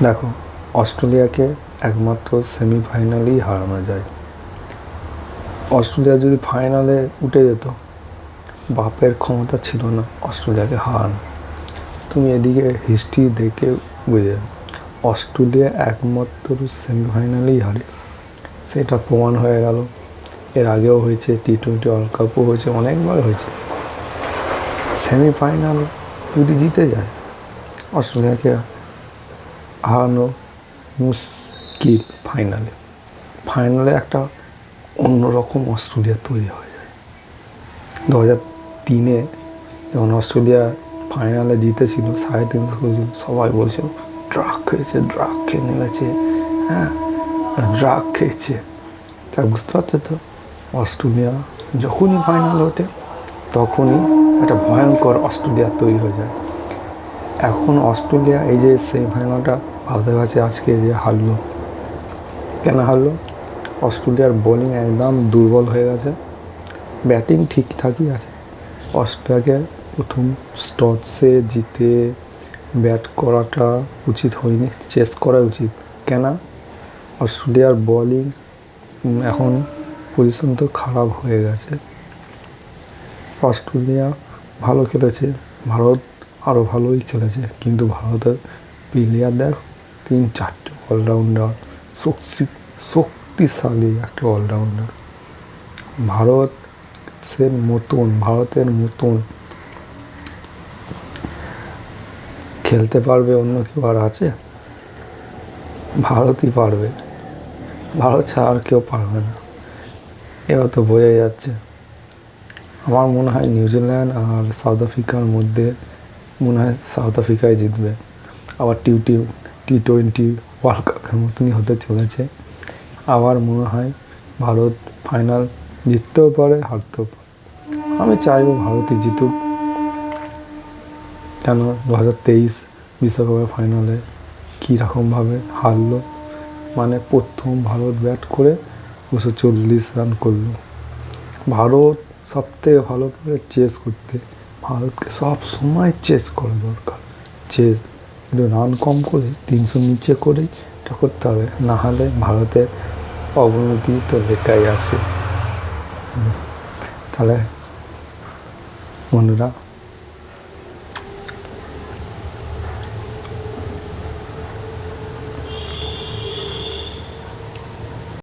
দেখো, অস্ট্রেলিয়াকে একমাত্র সেমিফাইনালেই হারানো যায়। অস্ট্রেলিয়া যদি ফাইনালে উঠে যেত, বাপের ক্ষমতা ছিল না অস্ট্রেলিয়াকে হারানো। তুমি এদিকে হিস্ট্রি দেখে বুঝে, অস্ট্রেলিয়া একমাত্র সেমিফাইনালেই হারে, সেটা প্রমাণ হয়ে গেল। এর আগেও হয়েছে, T20 ওয়ার্ল্ড কাপও হয়েছে, অনেকবার হয়েছে। সেমিফাইনাল যদি জিতে যায়, অস্ট্রেলিয়াকে হারানো মুশকিল। ফাইনালে একটা অন্যরকম অস্ট্রেলিয়া তৈরি হয়ে যায়। 2003-এ যখন অস্ট্রেলিয়া ফাইনালে জিতেছিল, 350 করেছিল, সবাই বলছিল ড্রাগ খেয়ে নেমেছে, হ্যাঁ ড্রাগ খেয়েছে। তা বুঝতে পারছো তো, অস্ট্রেলিয়া যখনই ফাইনাল ওঠে তখনই একটা ভয়ঙ্কর অস্ট্রেলিয়া তৈরি হয়ে যায়। এখন অস্ট্রেলিয়া এই যে সেমিফাইনালটা ভারতের কাছে আজকে যে হারলো, কেন হারলো? অস্ট্রেলিয়ার বোলিং একদম দুর্বল হয়ে গেছে, ব্যাটিং ঠিকঠাকই আছে। অস্ট্রেলিয়াকে প্রথম টসে জিতে ব্যাট করাটা উচিত হয়নি, চেস করা উচিত। কেন? অস্ট্রেলিয়ার বোলিং এখন পজিশন তো খারাপ হয়ে গেছে। অস্ট্রেলিয়া ভালো খেলেছে, ভারত আরও ভালোই খেলেছে, কিন্তু ভারতের প্লেয়ার দেখ, 3-4টে অলরাউন্ডার, শক্তিশালী একটা অলরাউন্ডার। ভারতের মতন খেলতে পারবে অন্য কেউ আর আছে? ভারতই পারবে, ভারত ছাড়া আর কেউ পারবে না। এবার তো বোঝাই যাচ্ছে। আমার মনে হয় নিউজিল্যান্ড আর সাউথ আফ্রিকার মধ্যে সাউথ আফ্রিকায় জিতবে। আবার T20 ওয়ার্ল্ড কাপের মতনই হতে চলেছে। আবার মনে হয় ভারত ফাইনাল জিততেও পারে, হারতেও পারে। আমি চাইবো ভারতই জিতুক। কেন 2023 বিশ্বকাপের ফাইনালে কীরকমভাবে হারলো, মানে প্রথম ভারত ব্যাট করে 240 রান করলো। ভারত সবথেকে ভালো করে চেস করতে, ভারতকে সব সময় চেস করা দরকার। কিন্তু রান কম করে 300 নিচে করেই এটা করতে হবে, নাহলে ভারতের অবনতি তো লেখাই আছে। তাহলে বন্ধুরা,